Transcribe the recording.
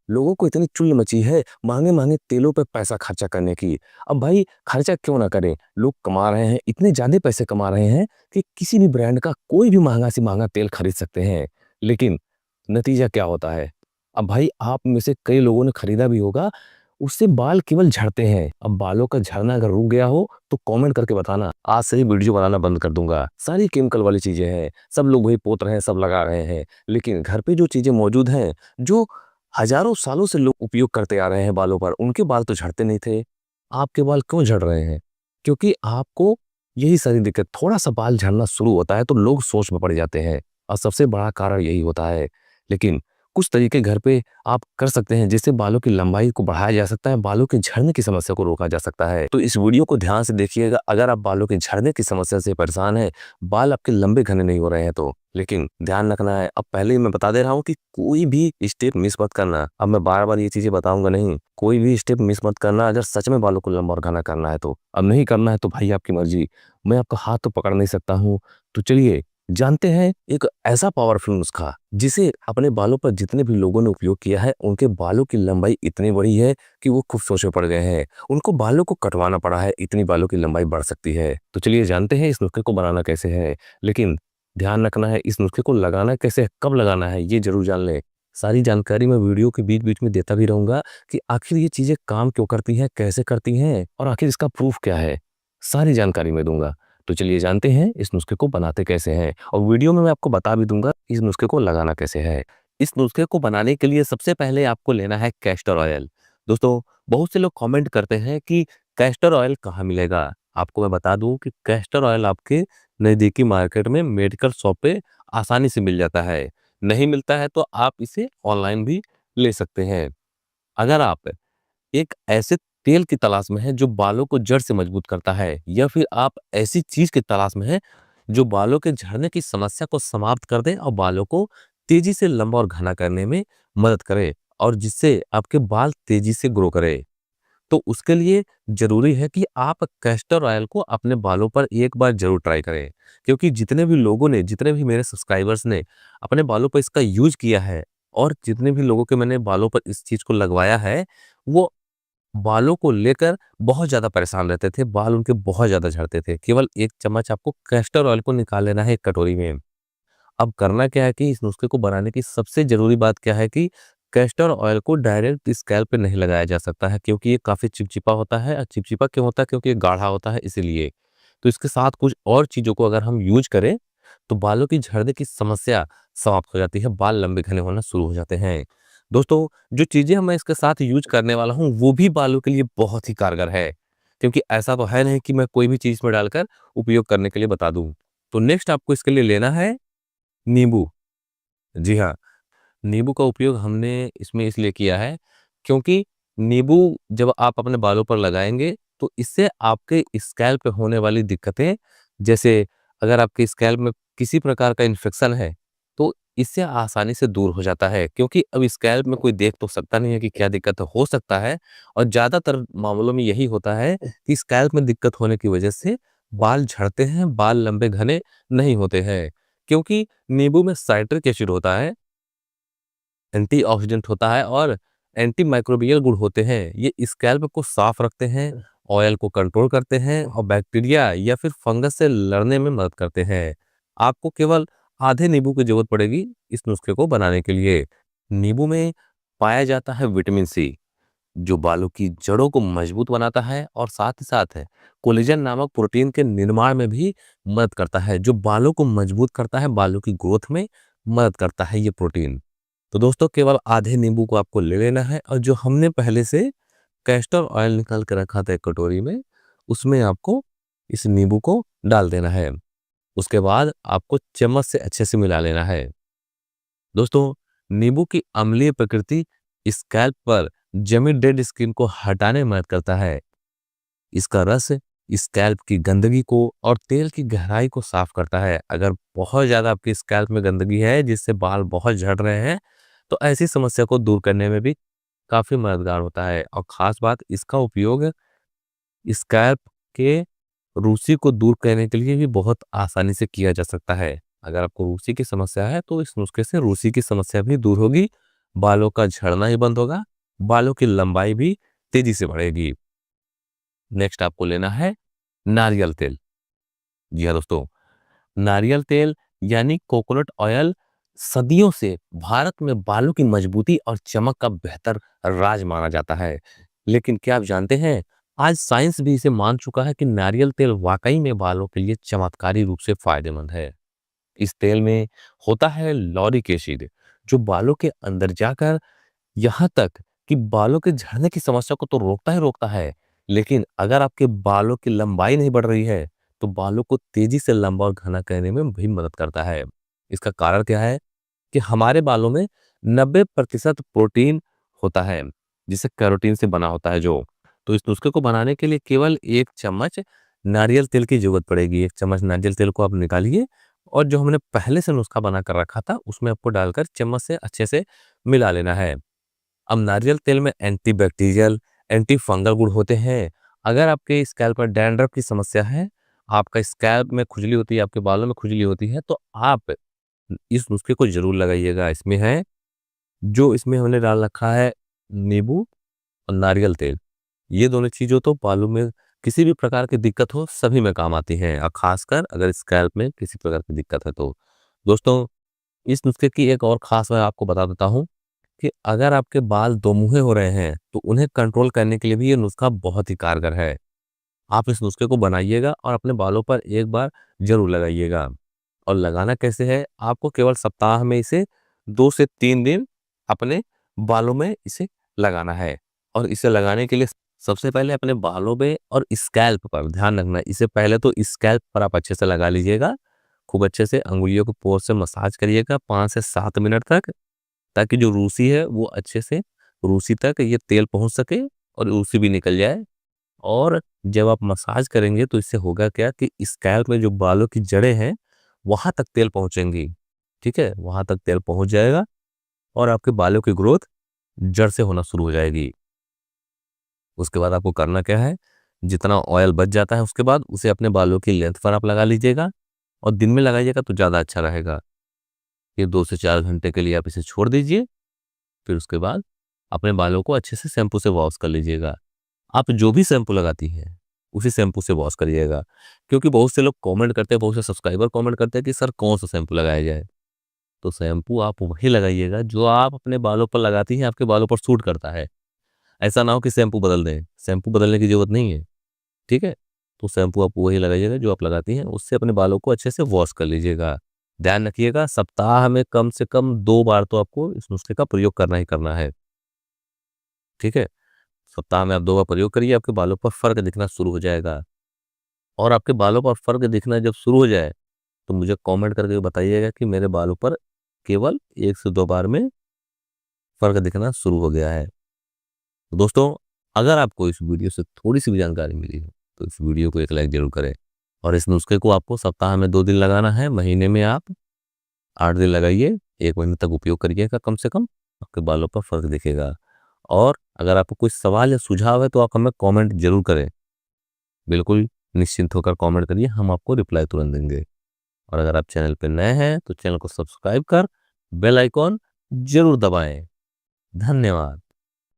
लोगों को इतनी चुल मची है महँगे-महँगे तेलों पे पैसा खर्चा करने की। अब भाई खर्चा क्यों ना करें? लोग कमा रहे हैं, इतने ज़्यादा पैसे कमा रहे हैं कि किसी भी ब्रांड का कोई भी महँगा से महँगा तेल खरीद सकते हैं। लेकिन नतीजा क्या होता है? अब भाई आप में से कई लोगों ने खरीदा भी होगा, उससे बाल केवल झड़ते हैं। अब बालों का झड़ना अगर रुक गया हो तो कमेंट करके बताना, आज से ही वीडियो बनाना बंद कर दूँगा। सारी केमिकल वाली चीज़ें हैं, सब लोग वही पोत रहे हैं, सब लगा रहे हैं। लेकिन घर पे जो चीज़ें मौजूद हैं, जो हज़ारों सालों से लोग उपयोग करते आ रहे हैं बालों पर, उनके बाल तो झड़ते नहीं थे। आपके बाल क्यों झड़ रहे हैं? क्योंकि आपको यही सारी दिक्कत, थोड़ा-सा बाल झड़ना शुरू होता है तो लोग सोच में पड़ जाते हैं और सबसे बड़ा कारण यही होता है। लेकिन कुछ तरीके घर पे आप कर सकते हैं जिससे बालों की लंबाई को बढ़ाया जा सकता है, बालों के झड़ने की समस्या को रोका जा सकता है। तो इस वीडियो को ध्यान से देखिएगा, अगर आप बालों के झड़ने की समस्या से परेशान हैं, बाल आपके लंबे घने नहीं हो रहे हैं तो। लेकिन ध्यान रखना है, अब पहले ही मैं बता दे रहा हूँ कि कोई भी स्टेप मिस मत करना। अब मैं बार-बार ये चीज़ें बताऊँगा नहीं, कोई भी स्टेप मिस मत करना अगर सच में बालों को लंबा और घना करना है तो। अब नहीं करना है तो भाई आपकी मर्ज़ी, मैं आपका हाथ तो पकड़ नहीं सकता हूँ। तो चलिए जानते हैं एक ऐसा पावरफुल नुस्खा जिसे अपने बालों पर जितने भी लोगों ने उपयोग किया है, उनके बालों की लंबाई इतनी बड़ी है कि वो खूब सोच में पड़ गए हैं। उनको बालों को कटवाना पड़ा है, इतनी बालों की लंबाई बढ़ सकती है। तो चलिए जानते हैं इस नुस्खे को बनाना कैसे है। लेकिन ध्यान रखना है, इस नुस्खे को लगाना कैसे है, कब लगाना है, ये ज़रूर जान लें। सारी जानकारी मैं वीडियो के बीच-बीच में देता भी रहूँगा कि आखिर ये चीज़ें काम क्यों करती हैं, कैसे करती हैं और आखिर इसका प्रूफ़ क्या है। सारी जानकारी मैं दूँगा। तो चलिए जानते हैं इस नुस्खे को बनाते कैसे हैं और वीडियो में मैं आपको बता भी दूंगा इस नुस्खे को लगाना कैसे है। इस नुस्खे को बनाने के लिए सबसे पहले आपको लेना है कैस्टर ऑयल। दोस्तों, बहुत से लोग कमेंट करते हैं कि कैस्टर ऑयल कहाँ मिलेगा। आपको मैं बता दूं कि कैस्टर ऑयल आपके नज़दीकी मार्केट में मेडिकल शॉप पे आसानी से मिल जाता है। नहीं मिलता है तो आप इसे ऑनलाइन भी ले सकते हैं। अगर आप एक ऐसे तेल की तलाश में हैं जो बालों को जड़ से मजबूत करता है, या फिर आप ऐसी चीज की तलाश में हैं जो बालों के झड़ने की समस्या को समाप्त कर दे और बालों को तेजी से लंबा और घना करने में मदद करे और जिससे आपके बाल तेजी से ग्रो करे, तो उसके लिए जरूरी है कि आप कैस्टर ऑयल को अपने बालों पर एक बार जरूर ट्राई करें। क्योंकि जितने भी लोगों ने, जितने भी मेरे सब्सक्राइबर्स ने अपने बालों पर इसका यूज किया है और जितने भी लोगों के मैंने बालों पर इस चीज को लगवाया है, वो बालों को लेकर बहुत ज़्यादा परेशान रहते थे, बाल उनके बहुत ज़्यादा झड़ते थे। केवल 1 चम्मच आपको कैस्टर ऑयल को निकाल लेना है एक कटोरी में। अब करना क्या है कि इस नुस्खे को बनाने की सबसे ज़रूरी बात क्या है कि कैस्टर ऑयल को डायरेक्ट स्कैल्प पे नहीं लगाया जा सकता है, क्योंकि ये काफ़ी चिपचिपा होता है। और चिपचिपा क्यों होता है? क्योंकि ये गाढ़ा होता है इसीलिए। तो इसके साथ कुछ और चीज़ों को अगर हम यूज़ करें, तो बालों की झड़ने की समस्या समाप्त हो जाती है, बाल लंबे घने होना शुरू हो जाते हैं। दोस्तों, जो चीज़ें मैं इसके साथ यूज़ करने वाला हूँ, वो भी बालों के लिए बहुत ही कारगर है, क्योंकि ऐसा तो है नहीं कि मैं कोई भी चीज़ में डालकर उपयोग करने के लिए बता दूँ। तो नेक्स्ट आपको इसके लिए लेना है नींबू। जी हाँ, नींबू का उपयोग हमने इसमें इसलिए किया है क्योंकि नींबू जब आप अपने बालों पर लगाएँगे तो इससे आपके स्कैल्प पे होने वाली दिक्कतें, जैसे अगर आपके स्कैल्प में किसी प्रकार का इन्फेक्शन है, तो इससे आसानी से दूर हो जाता है। क्योंकि अब स्कैल्प में कोई देख तो सकता नहीं है कि क्या दिक्कत हो सकता है, और ज़्यादातर मामलों में यही होता है कि स्कैल्प में दिक्कत होने की वजह से बाल झड़ते हैं, बाल लंबे घने नहीं होते हैं। क्योंकि नींबू में साइट्रिक एसिड होता है, एंटीऑक्सीडेंट होता है और एंटी माइक्रोबियल गुण होते हैं। ये स्कैल्प को साफ रखते हैं, ऑयल को कंट्रोल करते हैं और बैक्टीरिया या फिर फंगस से लड़ने में मदद करते हैं। आपको केवल आधे नींबू की जरूरत पड़ेगी इस नुस्खे को बनाने के लिए। नींबू में पाया जाता है विटामिन सी, जो बालों की जड़ों को मजबूत बनाता है और साथ ही साथ है कोलेजन नामक प्रोटीन के निर्माण में भी मदद करता है, जो बालों को मजबूत करता है, बालों की ग्रोथ में मदद करता है ये प्रोटीन। तो दोस्तों, केवल आधे नींबू को आपको ले लेना है और जो हमने पहले से कैस्टर ऑयल निकाल के रखा था एक कटोरी में, उसमें आपको इस नींबू को डाल देना है। उसके बाद आपको चम्मच से अच्छे से मिला लेना है। दोस्तों, नींबू की अम्लीय प्रकृति स्कैल्प पर जमी डेड स्किन को हटाने में मदद करता है। इसका रस स्कैल्प की गंदगी को और तेल की गहराई को साफ करता है। अगर बहुत ज्यादा आपकी स्कैल्प में गंदगी है जिससे बाल बहुत झड़ रहे हैं, तो ऐसी समस्या को दूर करने में भी काफी मददगार होता है। और खास बात, इसका उपयोग स्कैल्प के रूसी को दूर करने के लिए भी बहुत आसानी से किया जा सकता है। अगर आपको रूसी की समस्या है तो इस नुस्खे से रूसी की समस्या भी दूर होगी, बालों का झड़ना ही बंद होगा, बालों की लंबाई भी तेजी से बढ़ेगी। नेक्स्ट आपको लेना है नारियल तेल। जी हाँ दोस्तों, नारियल तेल यानी कोकोनट ऑयल सदियों से भारत में बालों की मजबूती और चमक का बेहतर राज माना जाता है। लेकिन क्या आप जानते हैं, आज साइंस भी इसे मान चुका है कि नारियल तेल वाकई में बालों के लिए चमत्कारी रूप से फायदेमंद है। इस तेल में होता है लॉरिक एसिड, जो बालों के अंदर जाकर यहाँ तक कि बालों के झड़ने की समस्या को तो रोकता ही रोकता है, लेकिन अगर आपके बालों की लंबाई नहीं बढ़ रही है, तो बालों को तेजी से लंबा और घना करने में भी मदद करता है। इसका कारण क्या है कि हमारे बालों में 90% प्रोटीन होता है, जिसे कैरोटीन से बना होता है जो। तो इस नुस्खे को बनाने के लिए केवल 1 चम्मच नारियल तेल की जरूरत पड़ेगी। 1 चम्मच नारियल तेल को आप निकालिए और जो हमने पहले से नुस्खा बना कर रखा था, उसमें आपको डालकर चम्मच से अच्छे से मिला लेना है। अब नारियल तेल में एंटीबैक्टीरियल, एंटी फंगल गुण होते हैं। अगर आपके स्कैल्प पर डैंड्रफ की समस्या है, आपका स्कैल्प में खुजली होती है, आपके बालों में खुजली होती है, तो आप इस नुस्खे को ज़रूर लगाइएगा। इसमें है जो इसमें हमने डाल रखा है नींबू और नारियल तेल। ये दोनों चीज़ें तो बालों में किसी भी प्रकार की दिक्कत हो, सभी में काम आती हैं और खासकर अगर स्कैल्प में किसी प्रकार की दिक्कत है तो। दोस्तों, इस नुस्खे की एक और खास बात आपको बता देता हूँ कि अगर आपके बाल दोमुहे हो रहे हैं, तो उन्हें कंट्रोल करने के लिए भी ये नुस्खा बहुत ही कारगर है। आप इस नुस्खे को बनाइएगा और अपने बालों पर एक बार ज़रूर लगाइएगा। और लगाना कैसे है, आपको केवल सप्ताह में इसे 2 से 3 दिन अपने बालों में इसे लगाना है। और इसे लगाने के लिए सबसे पहले अपने बालों में और स्कैल्प पर ध्यान रखना है। इसे पहले तो स्कैल्प पर आप अच्छे से लगा लीजिएगा। खूब अच्छे से अंगुलियों को पोर से मसाज करिएगा 5 से 7 मिनट तक, ताकि जो रूसी है वो अच्छे से रूसी तक ये तेल पहुंच सके और रूसी भी निकल जाए। और जब आप मसाज करेंगे तो इससे होगा क्या कि स्कैल्प में जो बालों की जड़ें हैं, वहां तक तेल पहुंचेंगी। ठीक है, वहां तक तेल पहुंच जाएगा और आपके बालों की ग्रोथ जड़ से होना शुरू हो जाएगी। उसके बाद आपको करना क्या है, जितना ऑयल बच जाता है उसके बाद उसे अपने बालों की लेंथ पर आप लगा लीजिएगा और दिन में लगाइएगा तो ज़्यादा अच्छा रहेगा। ये 2 से 4 घंटे के लिए आप इसे छोड़ दीजिए। फिर उसके बाद अपने बालों को अच्छे से शैम्पू से वॉश कर लीजिएगा। आप जो भी शैम्पू लगाती हैं, उसी शैम्पू से वॉश करिएगा। क्योंकि बहुत से लोग कमेंट करते हैं, बहुत से सब्सक्राइबर कमेंट करते हैं कि सर कौन सा शैम्पू लगाया जाए? तो शैम्पू आप वही लगाइएगा जो आप अपने बालों पर लगाती हैं, आपके बालों पर सूट करता है। ऐसा ना हो कि शैम्पू बदल दें, शैम्पू बदलने की ज़रूरत नहीं है, ठीक है? तो शैम्पू आप वही लगाइएगा जो आप लगाती हैं, उससे अपने बालों को अच्छे से वॉश कर लीजिएगा। ध्यान रखिएगा, सप्ताह में कम से कम 2 बार तो आपको इस नुस्खे का प्रयोग करना ही करना है, ठीक है? सप्ताह में आप 2 बार प्रयोग करिए, आपके बालों पर फ़र्क दिखना शुरू हो जाएगा। और आपके बालों पर फ़र्क दिखना जब शुरू हो जाए, तो मुझे कमेंट करके बताइएगा कि मेरे बालों पर केवल 1 से 2 बार में फ़र्क दिखना शुरू हो गया है। तो दोस्तों, अगर आपको इस वीडियो से थोड़ी-सी भी जानकारी मिली हो, तो इस वीडियो को एक लाइक ज़रूर करें। और इस नुस्खे को आपको सप्ताह में 2 दिन लगाना है, महीने में आप 8 दिन लगाइए, 1 महीने तक उपयोग करिएगा कम से कम, आपके बालों पर फ़र्क दिखेगा। और अगर आपको कोई सवाल या सुझाव है, तो आप हमें कमेंट ज़रूर करें। बिल्कुल निश्चिंत होकर कमेंट करिए, हम आपको रिप्लाई तुरंत देंगे। और अगर आप चैनल पे नए हैं, तो चैनल को सब्सक्राइब कर बेल आइकॉन ज़रूर दबाएँ। धन्यवाद।